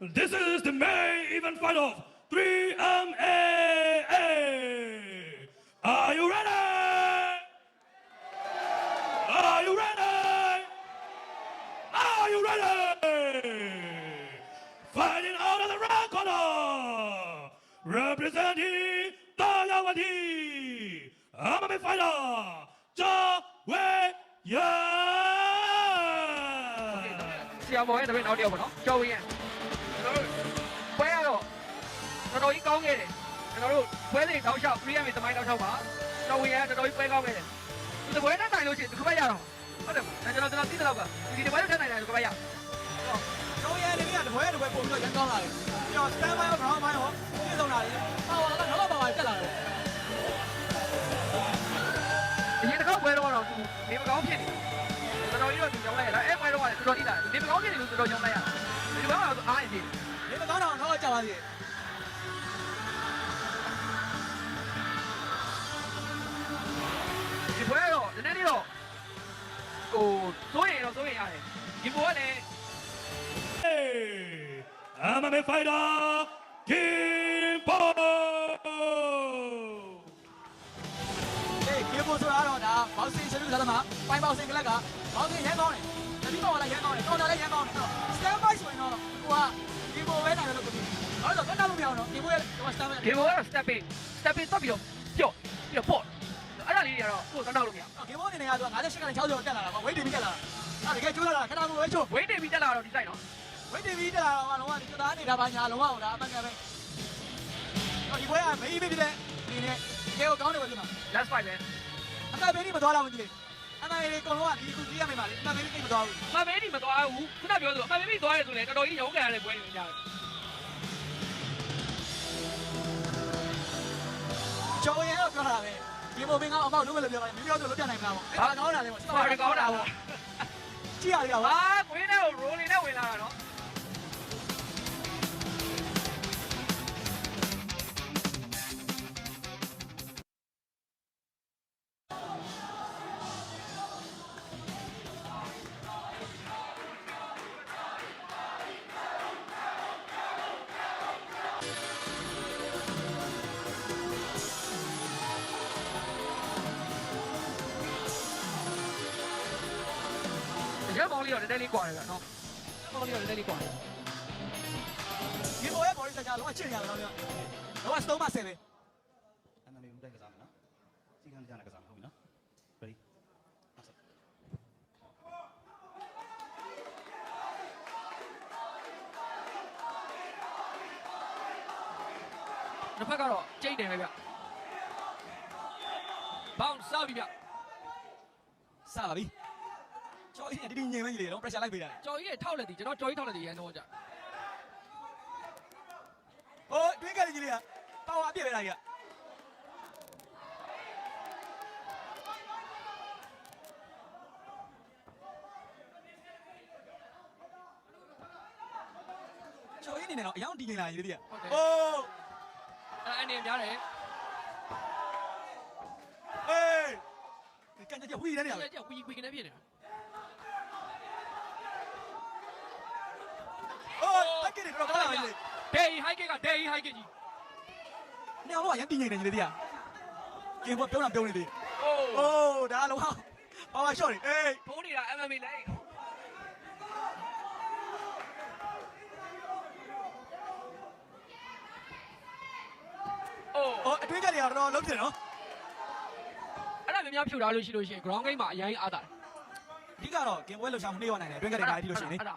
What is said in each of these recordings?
This is the main event fight of 3MMA. Are you ready? Are you ready? Are you ready? Fighting out of the red corner, representing Dayawati, MMA fighter, Zhao Weiyan. ဆရာမောင်ရဲ့တပည့်နောက်တစ်ယောက်ပေါ့နော်ကျော်ဝင်းရဲ့ကျွန်တော်တို့ပွဲရတော့တော်တော်ကြီးကောင်းခဲ့တယ်ကျွန်တော်တို့ပွဲစဉ်တောက်လျှောက် 3M သမိုင်းတောက်လျှောက်ပါကျော်ဝင်းရဲ့တော်တော်ကြီးပွဲကောင်းခဲ့တယ်ဒီပွဲနဲ့တိုင်လို့ရှိရင်ဒီကပတ်ရတော့ဟုတ်တယ်ကျွန်တော်သိတဲ့လောက်ကဒီပွဲနဲ့တိုင်တယ်ဒီကပတ်ရ ကျော်ရဲနေကတပွဲပို့ပြီးတော့ရန်ကောင်းလာတယ်ပြီးတော့ stand by ရော ground by ရောပြည့်စုံလာတယ်ပါဝါကတော့ပါဝါတက်လာတယ် အရင်တစ်ခေါက်ပွဲတော့သူနေမကောင်းဖြစ်နေတော်တော်ကြီးတော့သူကြောင်းလိုက်ရတာအဲ့ပွဲတော့တော်တော်ကြီးလာနေမကောင်းဖြစ်နေလို့တော်တော်ကြောင်းလိုက်ရဒီဘက်ကတော့အားရည်နေ နေမကောင်းတော့တော့ကြာပါသေးတယ်ဒီပွဲတော့နည်းနည်းလေးတော့ဟိုစိုးရင်ရတယ်ဒီပွဲကလည်း Hey, MMA fighter, Kimbo. အေးကေပိုဆိုတာတော့ဒါဘောက်ဆင်ချလူလာမှာပိုင်ဘောက်ဆင်ကလက်ကဘောက်ဆင်ရန်ကောင်းတယ်တတိပေါ်လာရန်ကောင်းတယ်တော်တော်လည်းရန်ကောင်းတယ် stand by ဆိုရင်တော့ကိုကကေပိုပဲနိုင်တယ်လို့ပြောတယ်အဲ့တော့ကတော့မပြောင်းတော့ကေပိုရဲ့ stand by ဒီဘောကတော့ step in တက်ပြီးတော့ကြော့ပြီးတော့ပေါ့အဲ့ဒါလေးတွေကတော့ကိုယ်ကတော့လို့မရ ကေပိုအနေနဲ့ကတော့58ကနေ60တက်လာတာပေါ့ဝိတ်တင်ပြီးတက်လာတာအဲ့ဒါတကယ်ကျိုးလာတာခဏကိုပဲချိုး ဝိတ်တင်ပြီးတက်လာတော့ဒီဆိုင်နော် ဝိတ်တင်ပြီးတက်လာတော့လုံးဝဒီသားနေတာပါညာလုံးဝဒါအမှန်ကပဲဒီဘွဲကမေးပြီးတဲ့ဒီနဲ့ကေကိုကောင်းတယ်ပဲဒီမှာ last fight ပဲ အမှန်ပဲဒီမသွားတော့ဘူးကြီးအမှန်လေးအကုန်လုံးကဒီခုကြီးရမယ်ပါလေအမှန်ပဲဒီမသွားဘူး မမေးဒီမသွားဘူးခုနပြောဆိုမမေးသွားရဲဆိုလဲတော်တော်ကြီးရုန်းကန်ရတဲ့ပွဲတွေကြားတယ် ကျော်ရဲတော့ပြောတာပဲဒီပုံပင်ကအမောက်လုံးပဲလို့ပြောပါတယ်မပြောဆိုလို့ပြနိုင်မှာပေါ့အဲ့ဒါကောင်းတာလေပေါ့ ပါရကောင်းတာပေါ့ ကြည့်ရရပါ ဟာကိုင်းနဲ့ကိုရိုလီနဲ့ဝင်လာတာနော် ရက်ပေါင်းလေးတော့နည်းနည်းလေးကွာတယ်ဗျနော်ပေါင်းလေးတော့နည်းနည်းလေးကွာတယ် ဒီပုံရဲ့ body structure လုံးဝချစ်နေရတော့လုံးဝစတုံးမဆယ်ပဲ MMA ဦးတိုက်ကစားမယ်နော်စီကံကြတဲ့ကစားမယ်ဟုတ်ပြီနော် ready တစ်ဖက်ကတော့ကျိတ်တယ်ပဲဗျဘောင်းစောက်ပြီဗျ စပါပြီကျော်ရဲဒီငြိမ်မကြီးလေတော့ pressure လိုက်ပေးတာ ကျော်ကြီးရဲ့ထောက်လက်တီကျွန်တော်ကျော်ကြီးထောက်လက်တီရန်တော့ကြ ဟိုတွင်းကလေးကြီးလေးကပါဝါအပြည့်ပဲလားကြီးကကျော်ရဲနေတော့အယောင်တီးနေလာကြီးတည်းကဟိုး အဲ့အနေများတယ် ဟေးကန်ကြဝီနေနေရပဲ ကြက်ဝီကနေဖြစ်နေတာ ဟိုးတက်ကြည့်တော့ကောင်းလာပြီလေ ဒေဟိုက်ကဒေဟိုက်ကကြီး နေအောင်တော့ရန်တီးနေနေကြီးတည်းကကင်ဘောပြုံးလာပြုံးနေသေး အိုး အိုးဒါလုံးဝပါဝါရှော့နေအေး ထိုးနေတာ MMA လဲ အိုး ဟိုအတွင်းကလေးကတော့လုံးပြနော် အဲ့ဒါများများဖြုတ်ထားလို့ရှိလို့ရှိရင် ground game မှာအရင်အားတာတယ် အဓိကတော့ကင်ပွဲလှူရှာမှုနှိမ့်ရနိုင်တယ်အတွင်းကလေးဒါအထိလို့ရှိရင်လေ အဲ့ဒါ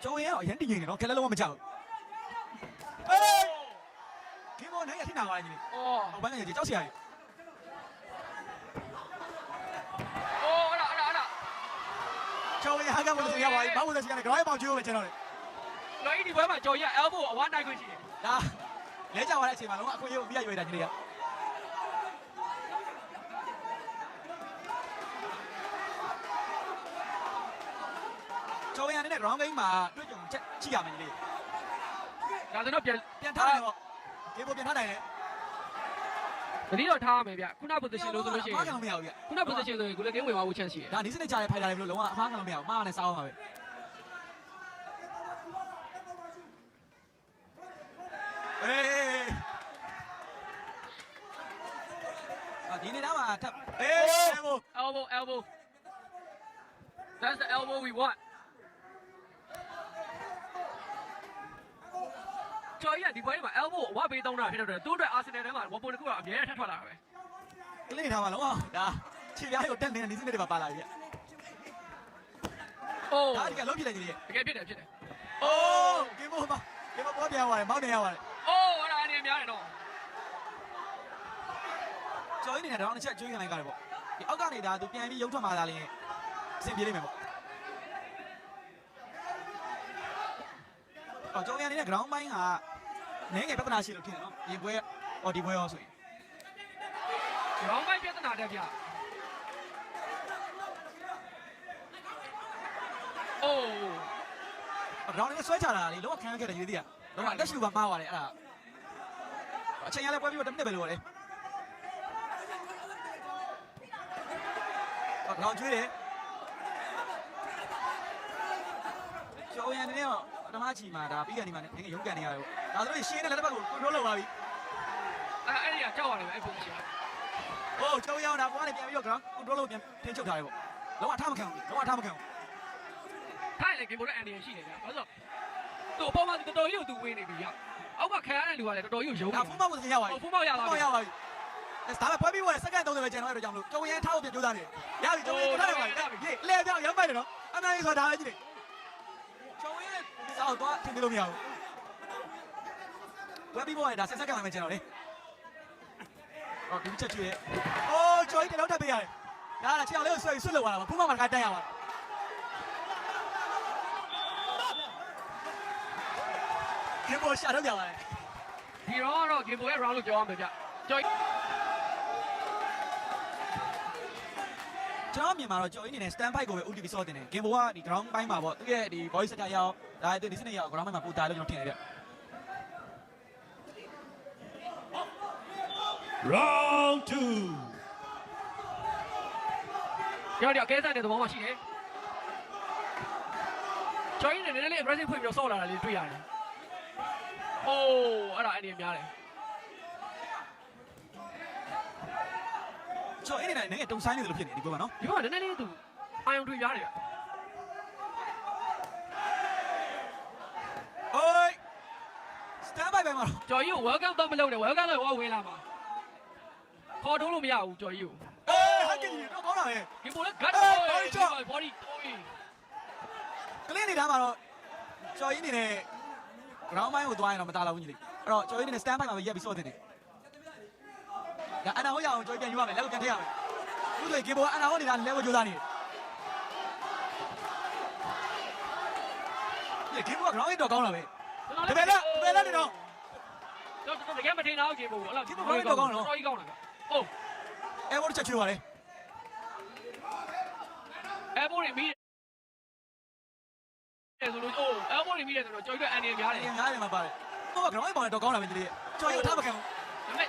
ကျော်ရဲတော့အရင်တီးနေနော်ခက်လဲလုံးဝမကြောက်အေးကင်ဘောနိုင်ရထိနာပါလားညီလေး အော် ဟိုဘန်းကနေကြောက်စရာကြီး အော်အဲ့ဒါ ကျော်ရဲဟာကမလို့ရပါဘူးဘာလို့လဲစကနေ ground ပေါင်ကျွေးလို့ကျွန်တော်လေ လော်ဒီပွဲမှာကျော်ကြီး elbow အဝါနိုင်ခွင့်ရှိတယ် ဒါလဲကြောက်ရတဲ့အချိန်မှာလုံးဝအခွင့်အရေးကိုပြရရွေးတာညီလေးကကျော်ရဲနဲ့ ground game မှာတွေ့ကြုံချက်ကြည့်ရမယ်ညီလေး ဒါဆိုတော့ပြန် ပြန်ထားတယ်ပေါ့ကင်ဘောပြန်ထားနိုင်တယ် တတိတော့ထားရမယ်ဗျခုန position လို့ဆိုလို့ရှိရင် အမှားခံလို့မရဘူးဗျ ခုန position ဆိုရင်ကိုလည်း game ဝင်သွားဖို့ chance ရှိတယ် ဒါနေစနစ်ကြားတဲ့ဖိုင်တာတွေဘလို့လုံးဝအမှားခံလို့မရဘူးမှားနဲ့စားအောင်ပါပဲ ထပ်အေးဘော elbow that's the elbow we want ကျော်ကြီးကဒီပွဲမှာ elbow ကိုဝတ်ပေးသုံးတာဖြစ်တဲ့အတွက်သူ့အတွက် Arsenal ထဲမှာဝပေါ်တစ်ခုကအမြဲတမ်းထပ်ထွက်လာတာပဲ ကလေးထားပါလုံးအောင်ဒါခြေပြားကိုတက်နေတဲ့ဒီစနစ်တွေပါလာပြီဗျ အိုး ဒါဒီကလုံးပြလိုက်သေးတယ် တကယ်ဖြစ်တယ်အိုးဂိမ်းဘောပေါ်ပြန်သွားတယ်မောင်းနေရပါတယ် အိုးအဲ့ဒါအနေများတယ်တော့ ကျော်ရင်းနေတဲ့တော့တစ်ချက်ကျွေးခံလိုက်ကြတယ်ပေါ့ဒီအောက်ကနေဒါသူပြန်ပြီးရုပ်ထွက်มาသားလေးအဆင်ပြေလိမ့်မယ်ပေါ့အော်ကျော်ရင်းနေတဲ့ ground ပိုင်းကနည်းငယ်ပြဿနာရှိလို့ထင်တယ်နော်ဒီပွဲအော်ဒီပွဲရောဆိုရင် ရောင်းပိုင်းပြဿနာတက်ဗျအိုး round နဲ့ဆွဲချတာလေလောကခံရခဲ့တယ်ယူသေးရတော့အသက်ရှူပါမှားသွားတယ်အဲ့ဒါအချိန်ရလဲပွဲပြီးတော့တစ်မိနစ်ပဲလို့ရတယ်အော်ကျွေးတယ်ကျော်ရင်းနေတော့ဓမ္မချီမှာဒါပြီးကနေမှာငယ်ရုန်းကန်နေရတယ်ပေါ့ဒါဆိုလို့ရှင်းတဲ့လက်တစ်ပတ်ကို control လုပ်သွားပြီ အဲ့ဒီကကြောက်ရတယ်ပဲအဲ့ပုံရှိတာ ။ဟုတ်ကျောင်းရောက်တာဘွားနဲ့ပြန်ပြီးတော့ ground control လုပ်ပြန်ထင်းချုပ်ထားတယ်ပေါ့။လုံးဝထားမခံဘူး။လုံးဝထားမခံဘူး ထိုင်လေဂိမ်းပေါ်တဲ့အန်ဒီရရှိတယ်ဗျဘာလို့သူ့အပေါ်မှာတော်တော်ကြီးကိုသူဝေးနေပြီဗျအောက်ကခံရတဲ့လူကလည်းတော်တော်ကြီးကိုယုံ ။ဒါဖုန်းမောက်ကိုသင်ရောက်သွားပြီ ဖုန်းမောက်ရလာ ။ဖုန်းမောက်ရောက်သွားပြီ။ဒါပေမဲ့ပွဲပြီးဝင်စက္ကန့်30ပဲကျန်တော့တဲ့ကြောင့်လို့ကျောင်းရန်ထားဖို့ပြန်ကြိုးစားနေတယ်။ရပြီကျောင်းရန်ထားတယ်ပါ။ဒီလဲပြောင်းရောက်ပိုက်တယ်နော်။အမှန်ကြီးဆိုတာဒါပဲကြည့်တယ်။ကျောင်းရန်ဒီစားတော့ထင်လို့မရဘူး။ပွဲပြီးဝင်ဒါစက္ကန့်မှပဲကျန်တော့လေ။အော်ဒီချက်ချွေး။အိုးကျော်ကြီးတလုံးထပ်ပေးရတယ်။ဒါကချေအောင်လေးကိုဆွဲဆွတ်လောက်သွားတာပါ။ဖုန်းမောက်မှာတခါတက်ရပါတယ်။ဒီပေါ်ရှာတော့ပြပါတယ် ဒီတော့ဂိမ်းပေါ်ရဲ့ round လို့ပြောရမယ်ဗျကျော် ကျွန်တော်မြင်မှာတော့ကျော်ကြီးနေနဲ့ stand by ကိုပဲ UTV ဆော့တင်တယ် game boy ကဒီ ground ပိုင်းမှာပေါ့သူရဲ့ဒီ voice setter ရောက်ဒါသူဒီစနစ်ရောက် ground ပိုင်းမှာပို့တာလို့ကျွန်တော်ထင်တယ်ဗျ Round 2. ကျော်ဒီအကဲဆိုင်တဲ့သဘောမှရှိတယ်ကျော်ကြီးနေနည်းနည်းလေး aggressive ဖွင့်ပြီးတော့ဆော့လာတာလေးတွေ့ရတယ်အိုးအဲ့ဒါအန်ဒီများတယ် ကျော်ကြီးနေနဲ့ငယ်တုံဆိုင်နေတယ်လို့ဖြစ်နေဒီပွဲမှာနော် ဒီမှာနည်းနည်းလေးသူအာယုံတွေ့ရတယ်ဗျ ဟိုး stand by ပဲမှာ ကျော်ကြီးကို welcome တော့မလုပ်နဲ့ welcome လို့ဟောဝင်လာမှာခေါ်ထုတ်လို့မရဘူးကျော်ကြီးကို အေးဟာကကြီးတော့ကောင်းတာပဲ ဒီပေါ်လည်း gut body တိုး ကလင်းနေတာမှာတော့ကျော်ကြီးနေနဲ့ ground ပိုင်းကိုသွားရင်တော့မတားလောက်ဘူးကြီးလေအဲ့တော့ကျော်ကြီးနေနဲ့ stand by မှာပဲရက်ပြီးဆော့တင်တယ်ဒါအနာဟောရအောင်ကျော်ကြီးပြန်ယူရမယ်လက်ကိုပြန်ထည့်ရမယ်အခုဆိုရင် game boy အနာဟောနေတာ level ကြိုးစားနေတယ် game boy ground တော့ကောင်းတာပဲတပည့်လက်နေတော့ တော့တကယ်မထင်တော့ကြီးဘူးအဲ့လိုတော်ကြီးကောင်းတာဗျအိုး အဲဘောချက်ချွေးပါလေ အဲဘောတွေမီးတယ်ဆိုလို့အိုးအဲဘောတွေမီးတယ်ဆိုတော့ကျော်ကြီးကအန်ဒီများတယ် အင်းငားတယ်မှာပါတယ်ဟိုက ground ပေါ်တော့ကောင်းတာပဲဒီလေးကျော်ရီထားမခံဘူး ဒါပေမဲ့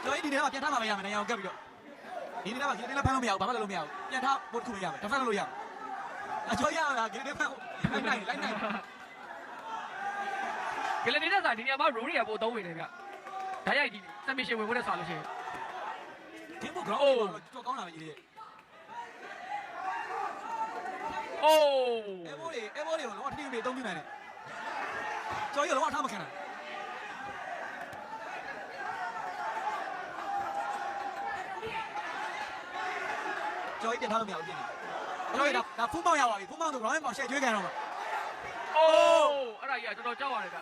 ကျော်ရီဒီထဲမှာပြန်ထားမှာမရမယ်နေရာကိုကပ်ပြီးတော့ဒီနေ့မှာဂိမ်းထဲဖမ်းလို့မရဘူးဘာမှလုပ်လို့မရဘူးပြန်ထားဘုတ်ခုမရမယ်တစ်ဖက်လုပ်လို့ရမယ်အကျော်ရအောင်လားဂိမ်းထဲဖမ်းလိုက်နိုင် ကလနေတဲ့ဆိုင်ဒီနေရာမှာ roll တွေကပို့သုံးဝင်တယ်ဗျဓာတ်ရိုက်ဒီ submission ဝင်ဖို့နဲ့ဆာလို့ရှိရင် ဂိမ်းပေါ် ground ပေါ်တော့ကောင်းတာပဲဒီလေး အိုး အဲဘောတွေကိုတော့ထိထိအသုံးပြနိုင်တယ်ကျော်ရီတော့ထားမခံနိုင်ကျော်ရီပြန်ထားလို့မရဘူးပြင်နေကျော်ရီဒါဖူးမောင်းရပါပြီဖူးမောင်းဆို ground ပေါ်ရှယ်ကျွေးခံတော့မှာ အိုးအဲ့ဒါကြီးကတော်တော်ကြောက်ရတယ်ဗျ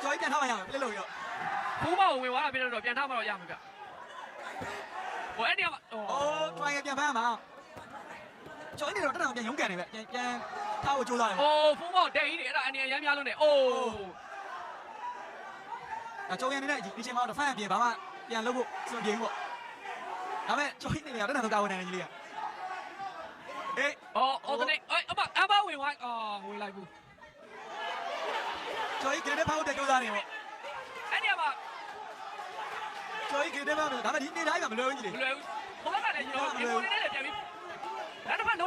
ကျော်ရီပြန်ထားမှရမယ်ပြစ်လို့ရ ဖူးမောင်ဝင်သွားတာပြတော့ပြန်ထားမှတော့ရမှာဗျဟိုအဲ့ဒီက အိုး try ပြန်ဖမ်းမှာကျော်ရီတော့တက်တော့ပြန်ရုန်းကန်နေပဲပြန်ထားဖို့ကြိုးစားတယ် အိုးဖူးမောင်တဲ့ကြီးတွေအဲ့ဒါအန်ဒီရမ်းများလို့နေအိုး ဒါကျော်ရီနေတဲ့ဒီချိန်မှာတော့ဖမ်းပြန်ဘာမှပြန်လုပ်ဖို့စံပြေဘူးပေါ့ဒါပေမဲ့ကျော်ရီနေတယ်တက်တော့ကာဝယ်နိုင်တယ်ကြီးလေးအေး အော်တနေ့အေးအမဝင်သွားဝင်လိုက်ဘူး ကျော်ရီဂိမ်းထဲဖောက်တဲ့ကြိုးစားနေပေါ့ အဲ့ဒီမှာ ကျော်ရီဂိမ်းထဲဖောက်တယ်ဒါပေမဲ့ဒီနေတိုင်းမှာမလွယ်ဘူးကြီးလေ မလွယ်ဘူးဟိုဘက်ကလည်းကျွန်တော်ဒီပေါ်နေနဲ့ပြန်ပြီးဒါတစ်ဖက်